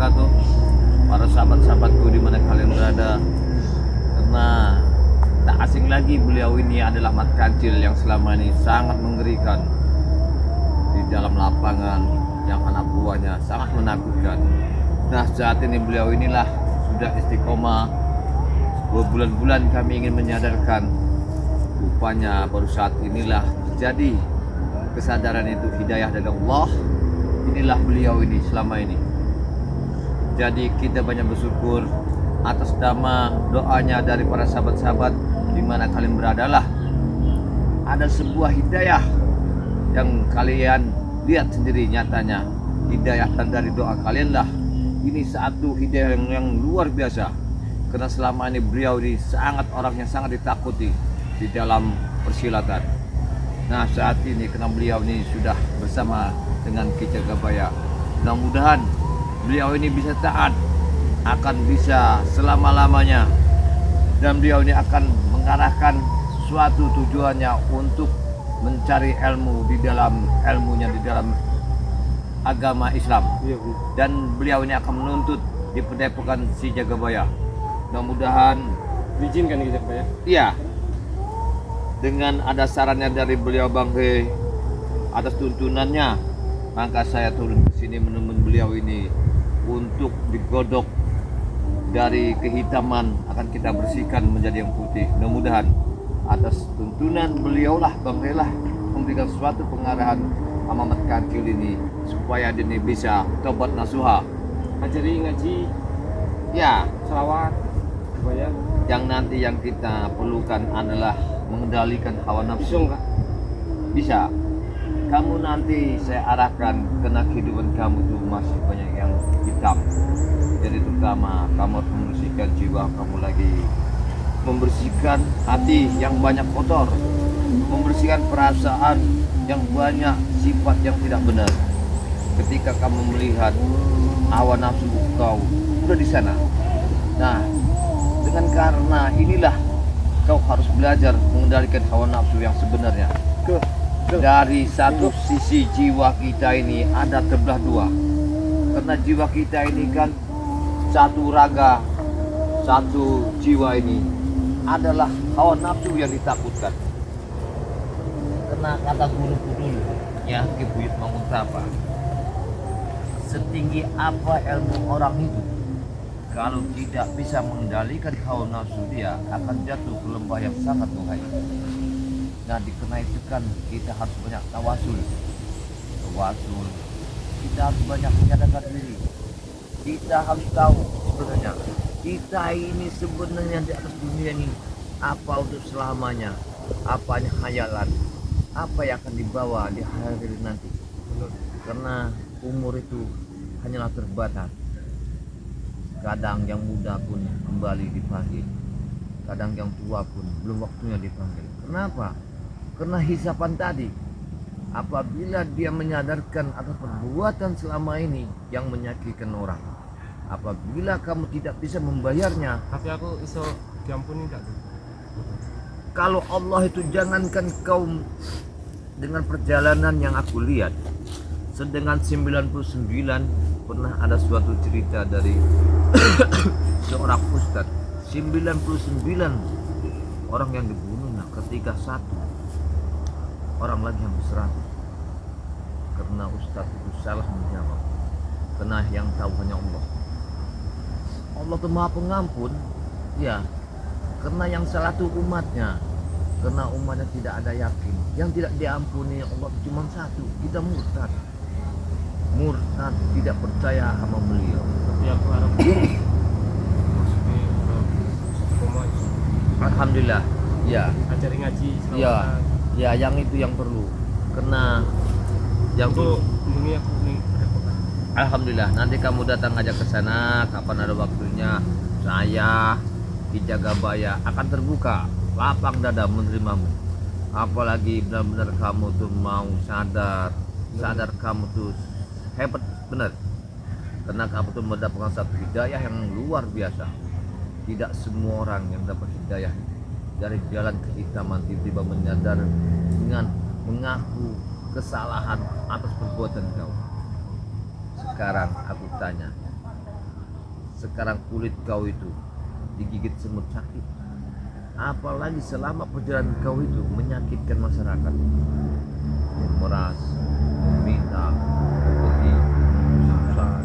wabarakatuh. Para sahabat-sahabatku di mana kalian berada. Karena tak asing lagi beliau ini adalah Mat Kancil yang selama ini sangat mengerikan di dalam lapangan, yang anak buahnya sangat menakutkan. Nah, saat ini beliau inilah sudah istiqomah. Berbulan-bulan kami ingin menyadarkan, rupanya baru saat inilah terjadi kesadaran itu, hidayah dari Allah. Inilah beliau ini selama ini. Jadi kita banyak bersyukur atas nama doanya dari para sahabat-sahabat di mana kalian beradalah. Ada sebuah hidayah yang kalian lihat sendiri nyatanya. Hidayah dan dari doa kalian lah. Ini satu hidayah yang luar biasa. Karena selama ini beliau ini sangat orang yang sangat ditakuti di dalam persilatan. Nah, saat ini karena beliau ini sudah bersama dengan Ki Jagabaya, mudah-mudahan beliau ini bisa taat, akan bisa selama-lamanya, dan beliau ini akan mengarahkan suatu tujuannya untuk mencari ilmu di dalam ilmunya di dalam agama Islam. Dan beliau ini akan menuntut di Padepokan Si Jagabaya. Mudah-mudahan diizinkan gitu Pak ya? Iya. Dengan ada sarannya dari beliau Bang He atas tuntunannya, maka saya turun ke sini menemui beliau ini untuk digodok dari kehitaman, akan kita bersihkan menjadi yang putih. Mudah-mudahan atas tuntunan beliau lah Bang He lah memberikan suatu pengarahan sama Mat Kancil ini supaya dia ini bisa tobat nasuha. Ajari ngaji, Ya, salawat, ya. yang nanti yang kita perlukan adalah mengendalikan hawa nafsu. Bisa enggak? Bisa. Kamu nanti saya arahkan karena kehidupan kamu tuh masih banyak yang hitam. Jadi terutama kamu harus membersihkan jiwa kamu lagi, membersihkan hati yang banyak kotor, membersihkan perasaan yang banyak sifat yang tidak benar. Ketika kamu melihat hawa nafsu kau udah di sana. Nah, dengan karena inilah kau harus belajar mengendalikan hawa nafsu yang sebenarnya. Dari satu sisi jiwa kita ini ada terbelah dua. Karena jiwa kita ini kan satu raga, satu jiwa ini adalah hawa nafsu yang ditakutkan. Karena kata guruku dulu, ya Ki Buyut Manguntapa, setinggi apa ilmu orang itu, kalau tidak bisa mengendalikan hawa nafsu dia akan jatuh ke lembah yang sangat bahaya. Nah, dikenai itu kan kita harus banyak tawasul. Kita harus banyak menyadarkan diri. Kita harus tahu sebenarnya kita ini sebenarnya di atas dunia ini apa untuk selamanya, apanya hayalan, apa yang akan dibawa di hari nanti. Karena umur itu hanyalah terbatas. Kadang yang muda pun kembali dipanggil, kadang yang tua pun belum waktunya dipanggil. Kenapa? Karena hisapan tadi, apabila dia menyadarkan atas perbuatan selama ini yang menyakitkan orang, apabila kamu tidak bisa membayarnya, Tapi aku iso diampuni enggak tuh? kalau Allah itu jangankan kau dengan perjalanan yang aku lihat, sedengan 99 pernah ada suatu cerita dari seorang ustadz, 99 orang yang dibunuhnya ketika satu orang lagi yang berserah. Karena ustadz itu salah menjawab, karena yang tahu hanya Allah. Allah itu maha pengampun, ya. Karena yang salah itu umatnya, karena umatnya tidak ada yakin. Yang tidak diampuni Allah cuma satu, kita murtad, tidak percaya sama beliau. Tapi aku harap maksudnya istiqomah itu. Alhamdulillah, ya, Ajari ngaji, ya, salawat. ya, yang itu yang perlu. Karena yang Itu perlu, hubungi aku nih Padepokan. alhamdulillah, nanti kamu datang aja ke sana kapan ada waktunya. Saya Ki Jagabaya akan terbuka lapang dada menerimamu. Apalagi benar-benar kamu tuh mau sadar kamu tuh hebat benar. Karena kamu tuh mendapatkan satu hidayah yang luar biasa. Tidak semua orang yang dapat hidayah dari jalan kehitaman tiba-tiba menyadar dengan mengaku kesalahan atas perbuatan kau. Sekarang aku tanya, sekarang kulit kau itu digigit semut sakit, apalagi selama perjalanan kau itu menyakitkan masyarakat, memeras, meminta, pergi, susah.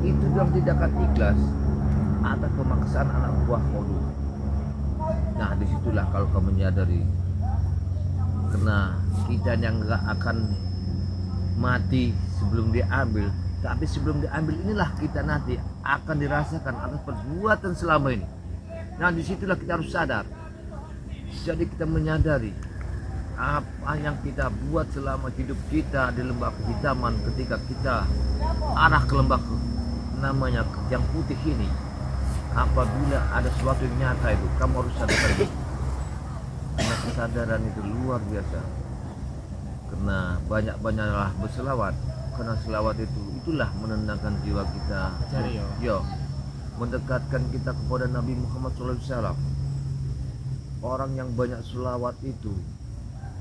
Itu dalam tindakan ikhlas atas pemaksaan anak buah kau dulu. Nah disitulah kalau kau menyadari, karena kita yang gak akan mati sebelum diambil, tapi sebelum diambil inilah kita nanti akan dirasakan atas perbuatan selama ini. Nah disitulah kita harus sadar. Jadi kita menyadari apa yang kita buat selama hidup kita di lembah kehitaman, ketika kita arah ke lembah namanya yang putih ini. Apabila ada sesuatu yang nyata itu, kamu harus sadar itu. Karena kesadaran itu luar biasa. Karena banyak-banyaklah berselawat. Karena selawat itulah menenangkan jiwa kita. Yo, mendekatkan kita kepada Nabi Muhammad SAW. Orang yang banyak selawat itu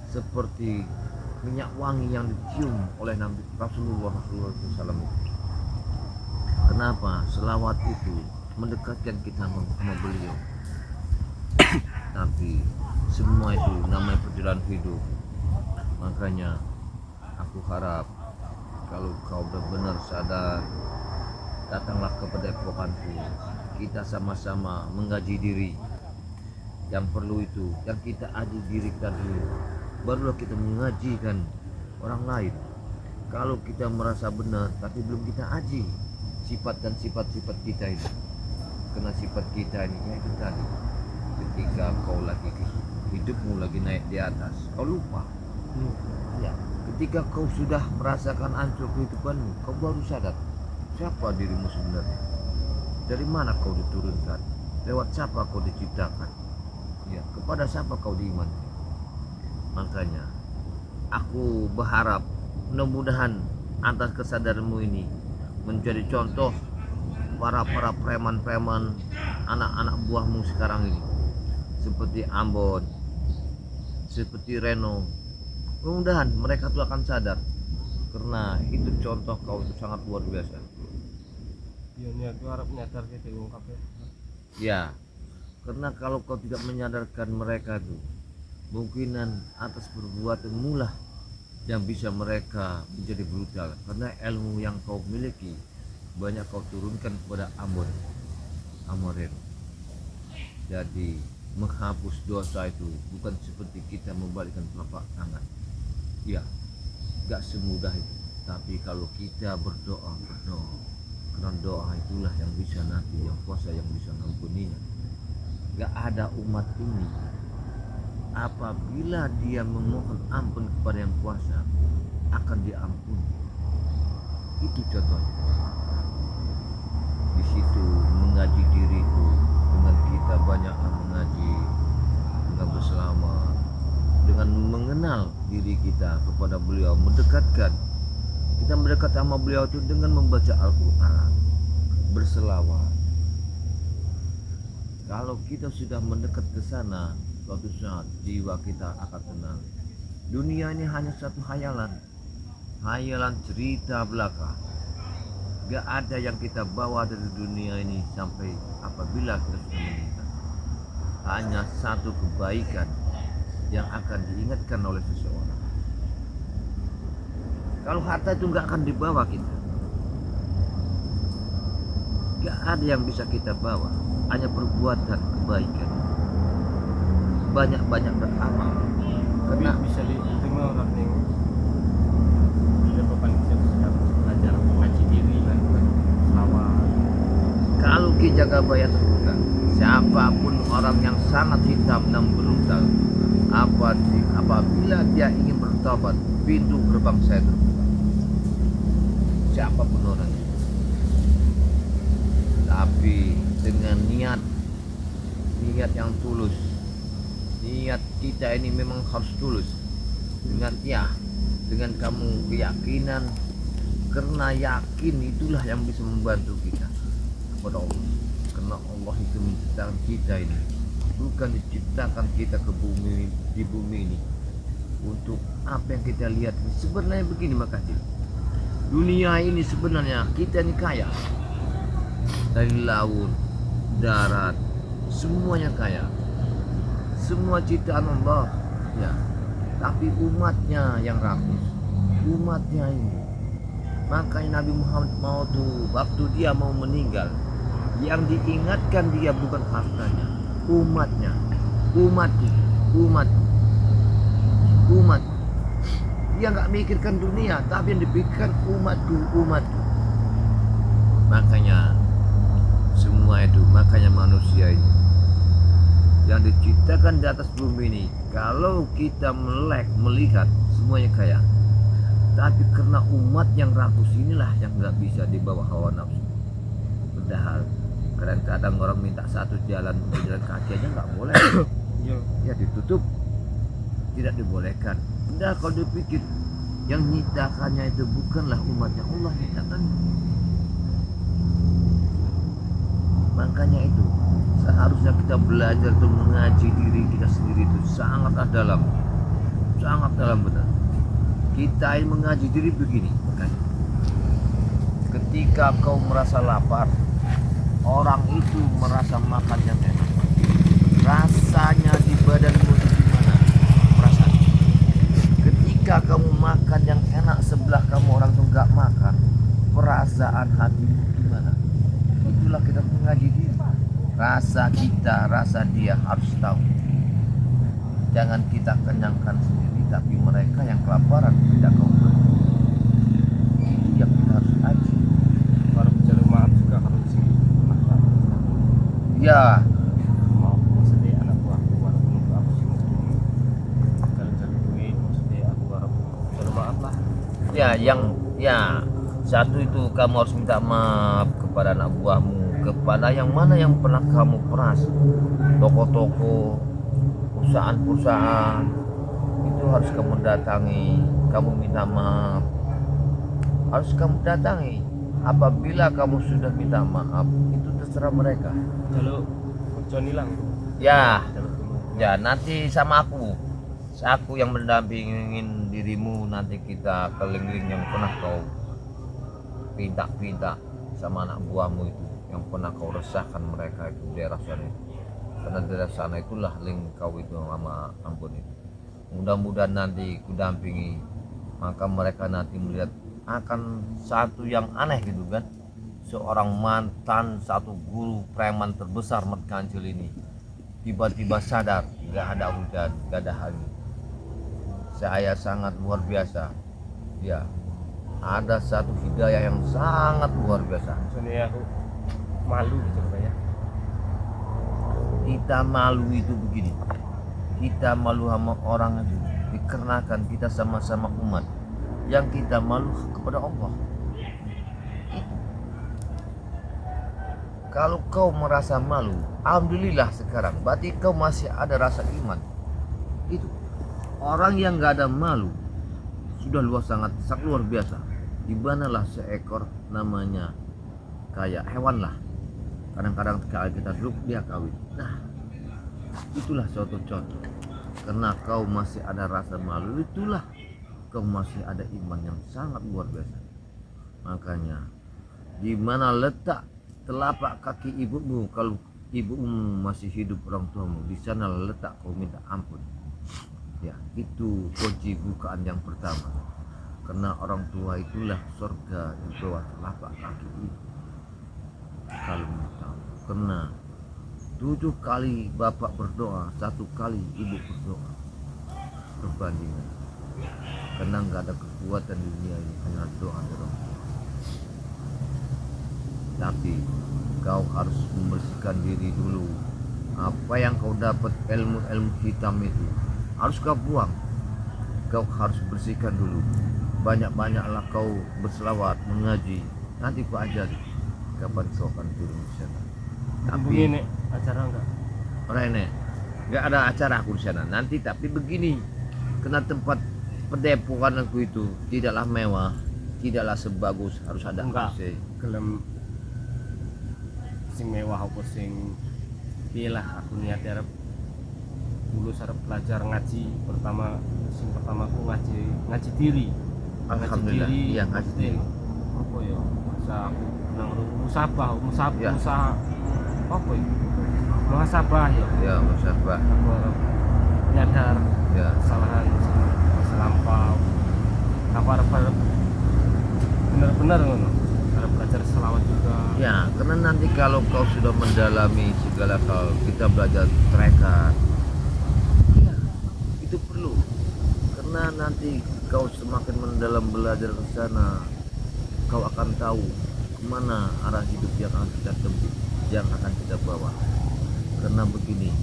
seperti minyak wangi yang dicium oleh Nabi Rasulullah SAW. Kenapa? Selawat itu mendekatkan kita sama beliau. Tapi semua itu namanya perjalanan hidup. Makanya aku harap kalau kau benar-benar sadar, datanglah kepada epokanku. Kita sama-sama mengkaji diri. Yang perlu itu, yang kita aji diri kita dulu, barulah kita mengajikan orang lain. Kalau kita merasa benar tapi belum kita aji sifat dan sifat-sifat kita ini, karena sifat kita ini yaitu tadi, ketika kau lagi hidupmu lagi naik di atas, kau lupa. Ya, ketika kau sudah merasakan hancur kehidupanmu, kau baru sadar siapa dirimu sebenarnya, dari mana kau diturunkan, lewat siapa kau diciptakan, ya, kepada siapa kau diiman. Makanya aku berharap mudah-mudahan atas kesadaranmu ini menjadi contoh para preman-preman anak-anak buahmu sekarang ini, seperti Ambon, seperti Reno. Mudah-mudahan mereka tuh akan sadar, karena itu contoh kau itu sangat luar biasa. Iya, niat harap nyadar gitu ungkapnya. Ya, karena kalau kau tidak menyadarkan mereka itu, mungkinan atas perbuatan mulah yang bisa mereka menjadi brutal, karena ilmu yang kau miliki banyak kau turunkan kepada Amoren. Jadi menghapus dosa itu bukan seperti kita membalikkan telapak tangan. Ya, gak semudah itu. Tapi kalau kita berdoa, karena doa itulah yang bisa nanti, yang kuasa yang bisa mengampuninya. Gak ada umat ini apabila dia memohon ampun kepada yang kuasa akan diampuni. Itu contohnya. Di situ mengaji diri itu, dengan kita banyak mengaji, dengan bersama, dengan mengenal diri kita kepada beliau, mendekatkan. Kita mendekat sama beliau itu dengan membaca Al-Quran, berselawat. Kalau kita sudah mendekat ke sana, suatu saat jiwa kita akan tenang. Dunia ini hanya satu hayalan cerita belaka. Gak ada yang kita bawa dari dunia ini sampai apabila kita sudah meninggal. Hanya satu kebaikan yang akan diingatkan oleh seseorang. Kalau harta itu gak akan dibawa kita, gak ada yang bisa kita bawa, hanya perbuatan kebaikan. Banyak-banyak beramal, karena bisa diterima orang yang tidak papan bisa belajar mengaji diri kan, selawat. kalau Ki Jagabaya terbuka, siapapun orang yang sangat hitam dan brutal, apabila dia ingin bertobat, pintu gerbang saya terbuka. Siapapun orangnya, tapi dengan niat yang tulus. Niat kita ini memang harus tulus, dengan kamu keyakinan, karena yakin itulah yang bisa membantu kita kepada Allah. Karena Allah itu menciptakan kita ini, bukan diciptakan kita ke bumi, di bumi ini untuk apa yang kita lihat ini. Sebenarnya begini, makasih, dunia ini sebenarnya kita ini kaya, dari laut, darat, semuanya kaya. Semua ciptaan Allah, ya. Tapi umatnya yang rakus, umatnya ini. Makanya Nabi Muhammad mau tuh, waktu dia mau meninggal, yang diingatkan dia bukan hartanya, umatnya, umatku, umat. Dia nggak mikirkan dunia, tapi yang dipikirkan umatku. Makanya semua itu, makanya manusia ini yang diciptakan di atas bumi ini, kalau kita melihat semuanya kaya, tapi karena umat yang rakus inilah yang nggak bisa dibawa hawa nafsu. Padahal kadang-kadang orang minta satu jalan untuk jalan kaki aja nggak boleh. Ya ditutup, tidak dibolehkan. Padahal kalau dipikir yang nyiptakannya itu bukanlah umatnya, Allah nyiptakannya. Makanya itu seharusnya kita belajar untuk mengaji diri kita sendiri itu sangat dalam benar. Kita ini mengaji diri begini, makanya ketika kau merasa lapar, orang itu merasa makan yang enak, rasanya di badanmu itu gimana? Perasaan. Ketika kamu makan yang enak sebelah kamu orang itu nggak makan, perasaan hatimu gimana? Itulah kita mengaji diri. Rasa kita, rasa dia harus tahu. Jangan kita kenyangkan sendiri, tapi mereka yang kelaparan tidak kau beri. Itu yang kita harus aji. Baru bicara maaf juga harus makan. Ya, Mau maksudnya anak buahku walaupun untuk aku sih mungkin kalau cari duit maksudnya aku harap bicara maaf lah. ya satu itu kamu harus minta maaf kepada anak buahmu, kepada yang mana yang pernah kamu peras, toko-toko, perusahaan itu harus kamu datangi, kamu minta maaf, harus kamu datangi. Apabila kamu sudah minta maaf, itu terserah mereka. Kalau Johnny lang Ya, jalur dulu. ya nanti sama aku yang mendampingin dirimu, nanti kita keliling yang pernah kau pinta sama anak buahmu itu, yang pernah kau resahkan mereka itu daerah sana itu. Karena daerah sana itulah link kau itu sama Ambon itu. Mudah-mudahan nanti kudampingi, maka mereka nanti melihat akan satu yang aneh gitu kan. Seorang mantan satu guru preman terbesar Mat Kancil ini tiba-tiba sadar, gak ada hujan, gak ada angin. Saya sangat luar biasa. Ya, ada satu hidayah yang sangat luar biasa. Maksudnya aku malu gitu ya. Kita malu itu begini, kita malu sama orang itu dikarenakan kita sama-sama umat. Yang kita malu kepada Allah. Kalau kau merasa malu, alhamdulillah sekarang, berarti kau masih ada rasa iman. Itu orang yang nggak ada malu sudah sangat luar biasa. Di manalah seekor namanya kayak hewan lah. Kadang-kadang kita duduk dia kawin. Nah, itulah suatu contoh. Karena kau masih ada rasa malu, itulah kau masih ada iman yang sangat luar biasa. Makanya di mana letak telapak kaki ibumu, kalau ibumu masih hidup orang tuamu, di sana letak kau minta ampun. Ya, itu kunci bukaan yang pertama. Karena orang tua itulah surga di bawah telapak kaki ibu. Kalau minta, karena 7 kali bapak berdoa, 1 kali ibu berdoa, perbandingan. Karena nggak ada kekuatan di dunia ini, hanya doa dari orang tua. Tapi kau harus membersihkan diri dulu. Apa yang kau dapat ilmu-ilmu hitam itu harus kau buang. Kau harus bersihkan dulu. Banyak-banyaklah kau berselawat, mengaji. Nanti ku ajari kapan kau akan turun di sana. Tapi begini acara enggak? Rene, nggak ada acara aku di sana. Nanti tapi begini, kena tempat pendepokan aku itu tidaklah mewah, tidaklah sebagus, harus ada Enggak. AC. Gelem sing mewah apa sing piye lah aku niat arep dulu arep belajar ngaji pertama aku ngaji diri. Alhamdulillah, iya ngaji diri. apa ya masa aku nang musabah Ya. usaha apa ya muhasabah ya Ya, musabah. aku harap nyadar Ya. kesalahan masa lampau aku harap benar-benar ngono harap belajar selawat juga Ya, karena nanti kalau kau sudah mendalami segala hal, kita belajar trekat. Ya, itu perlu. Karena nanti kau semakin mendalam belajar ke sana, kau akan tahu kemana arah hidup yang akan kita tempuh, yang akan kita bawa. Karena begini,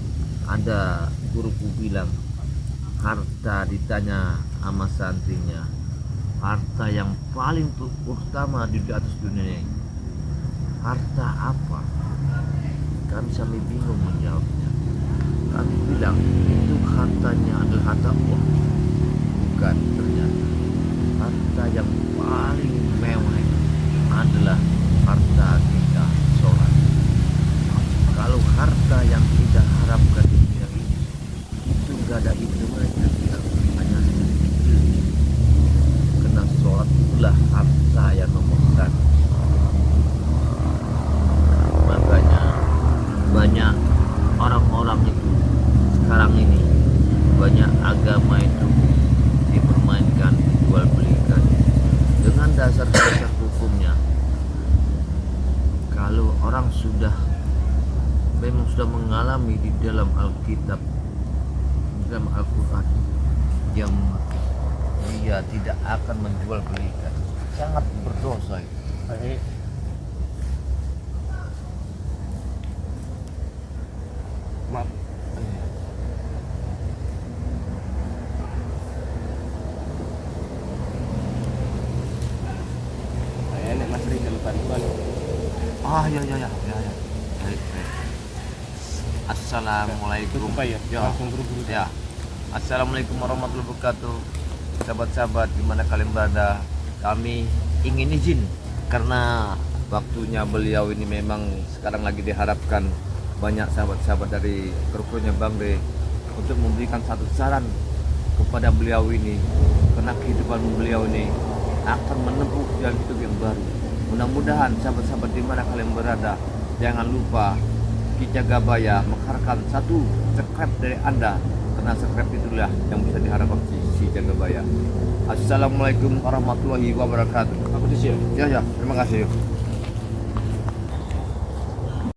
ada guruku bilang, harta ditanya sama santrinya, harta yang paling utama di atas dunia ini, harta apa? Kami sampai bingung menjawabnya. Kami bilang itu hartanya adalah harta uang. Bukan, ternyata harta yang paling mewah adalah harta kita sholat. Kalau harta yang kita harapkan di dunia ini itu gak ada hitungannya, hanya ilmu. Karena sholat itulah harta yang nomor satu. Makanya banyak orang-orang itu sekarang ini, banyak agama itu dipermainkan, dijual belikan dengan dasar-dasar hukumnya. Kalau orang memang sudah mengalami di dalam Alkitab, di dalam Al-Quran, yang dia tidak akan menjual belikan, sangat berdosa itu. baik maaf saya nek Mas Rizal bantuan Ya. Baik, baik. Assalamualaikum. tutup ya langsung buru-buru Ya. Assalamualaikum warahmatullahi wabarakatuh. Sahabat-sahabat dimana kalian berada, kami ingin izin karena waktunya beliau ini memang sekarang lagi diharapkan banyak sahabat-sahabat dari kru-krunya Bang De untuk memberikan satu saran kepada beliau ini, karena kehidupan beliau ini akan menempuh jalan hidup yang baru. Mudah-mudahan sahabat-sahabat dimana kalian berada, jangan lupa Ki Jagabaya mengharapkan satu subscribe dari Anda, karena subscribe itulah yang bisa diharapkan si Jagabaya. Assalamualaikum warahmatullahi wabarakatuh. aku di sini Ya, terima kasih.